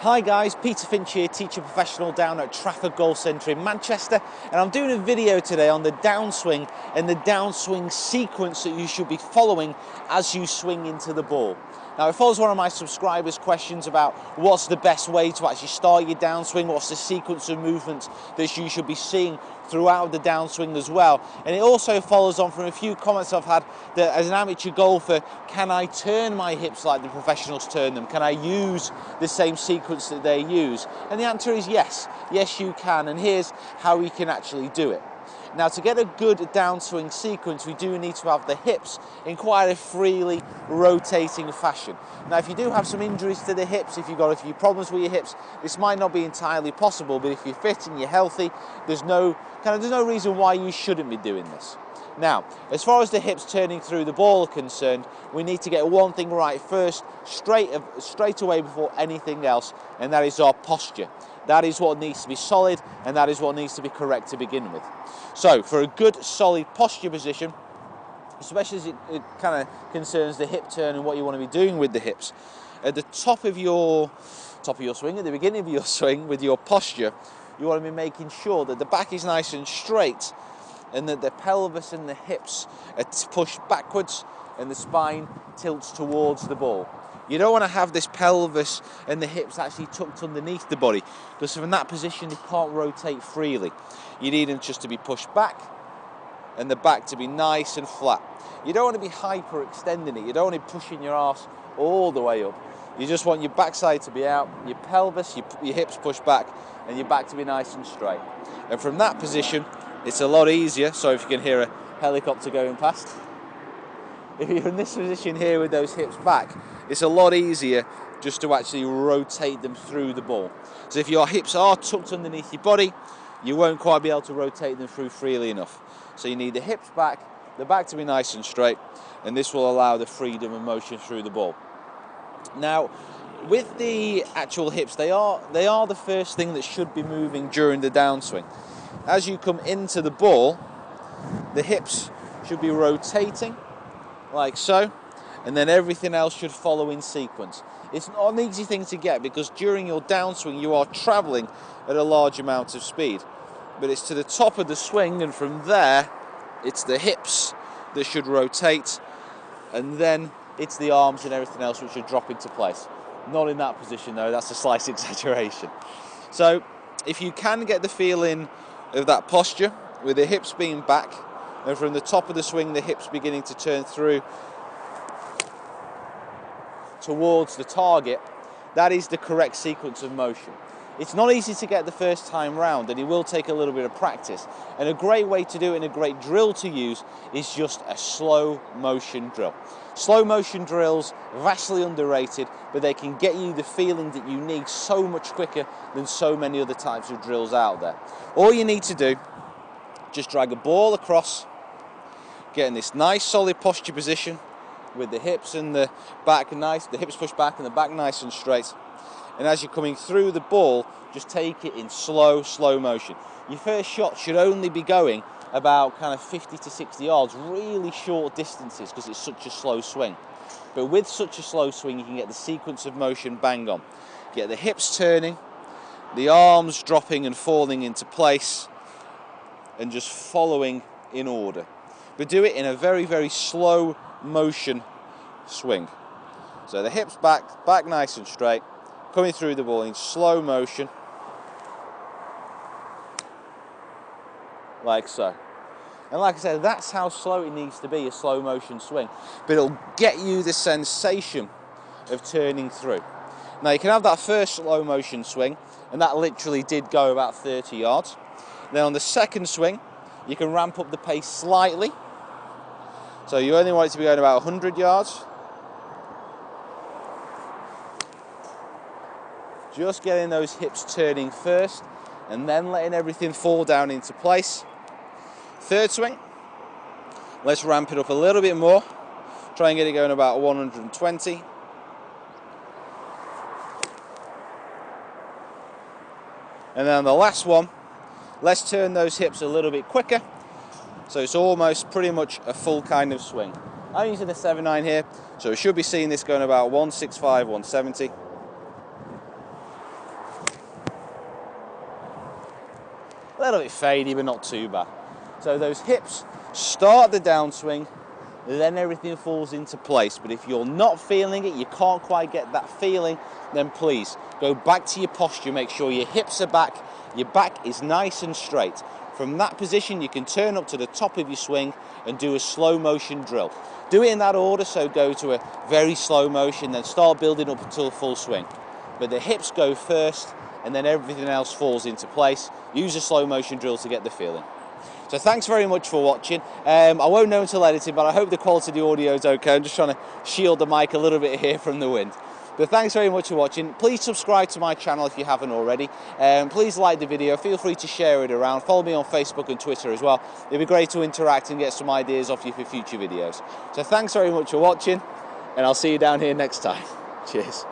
Hi guys, Peter Finch here, teacher professional down at Trafford Golf Centre in Manchester, and I'm doing a video today on the downswing and the downswing sequence that you should be following as you swing into the ball. Now, it follows one of my subscribers' questions about what's the best way to actually start your downswing, what's the sequence of movements that you should be seeing throughout the downswing as well. And it also follows on from a few comments I've had that as an amateur golfer, can I turn my hips like the professionals turn them? Can I use the same sequence that they use? And the answer is yes. Yes, you can. And here's how we can actually do it. Now, to get a good downswing sequence, we do need to have the hips in quite a freely rotating fashion. Now, if you do have some injuries to the hips, if you've got a few problems with your hips, this might not be entirely possible, but if you're fit and you're healthy, there's no reason why you shouldn't be doing this. Now, as far as the hips turning through the ball are concerned, we need to get one thing right first, straight away before anything else, and that is our posture. That is what needs to be solid, and that is what needs to be correct to begin with. So, for a good, solid posture position, especially as it kind of concerns the hip turn and what you want to be doing with the hips, at the top of your swing, at the beginning of your swing, with your posture, you want to be making sure that the back is nice and straight, and that the pelvis and the hips are pushed backwards, and the spine tilts towards the ball. You don't want to have this pelvis and the hips actually tucked underneath the body, because from that position they can't rotate freely. You need them just to be pushed back and the back to be nice and flat. You don't want to be hyperextending it. You don't want to be pushing your arse all the way up. You just want your backside to be out, your pelvis, your hips pushed back, and your back to be nice and straight. And from that position, it's a lot easier. Sorry if you can hear a helicopter going past. If you're in this position here with those hips back, it's a lot easier just to actually rotate them through the ball. So if your hips are tucked underneath your body, you won't quite be able to rotate them through freely enough. So you need the hips back, the back to be nice and straight, and this will allow the freedom of motion through the ball. Now, with the actual hips, they are the first thing that should be moving during the downswing. As you come into the ball, the hips should be rotating like so, and then everything else should follow in sequence. It's not an easy thing to get because during your downswing you are traveling at a large amount of speed, but it's to the top of the swing, and from there it's the hips that should rotate, and then it's the arms and everything else which should drop into place. Not in that position though, that's a slight exaggeration. So if you can get the feeling of that posture with the hips being back, and from the top of the swing the hips beginning to turn through towards the target, that is the correct sequence of motion. It's not easy to get the first time round, and it will take a little bit of practice. And a great way to do it and a great drill to use is just a slow motion drill. Slow motion drills, vastly underrated, but they can get you the feeling that you need so much quicker than so many other types of drills out there. All you need to do, just drag a ball across, get in this nice solid posture position with the hips and the back nice, the hips pushed back and the back nice and straight. And as you're coming through the ball, just take it in slow motion. Your first shot should only be going about kind of 50 to 60 yards, really short distances because it's such a slow swing. But with such a slow swing, you can get the sequence of motion bang on. Get the hips turning, the arms dropping and falling into place, and just following in order. But do it in a very slow motion swing. So the hips back nice and straight, coming through the ball in slow motion, like so. And like I said, that's how slow it needs to be, a slow motion swing. But it'll get you the sensation of turning through. Now you can have that first slow motion swing, and that literally did go about 30 yards. Then on the second swing, you can ramp up the pace slightly. So you only want it to be going about 100 yards. Just getting those hips turning first, and then letting everything fall down into place. Third swing, let's ramp it up a little bit more. Try and get it going about 120. And then on the last one, let's turn those hips a little bit quicker. So it's almost pretty much a full kind of swing. I'm using a 7.9 here, so we should be seeing this going about 165, 170. little bit fadey, but not too bad. So those hips start the downswing, then everything falls into place. But if you're not feeling it, you can't quite get that feeling, then please go back to your posture. Make sure your hips are back, your back is nice and straight. From that position, you can turn up to the top of your swing and do a slow motion drill. Do it in that order, so go to a very slow motion, then start building up until full swing. But the hips go first, and then everything else falls into place. Use a slow motion drill to get the feeling. So thanks very much for watching. I won't know until editing, but I hope the quality of the audio is okay. I'm just trying to shield the mic a little bit here from the wind. But thanks very much for watching. Please subscribe to my channel if you haven't already. Please like the video. Feel free to share it around. Follow me on Facebook and Twitter as well. It'd be great to interact and get some ideas off you for future videos. So thanks very much for watching, and I'll see you down here next time. Cheers.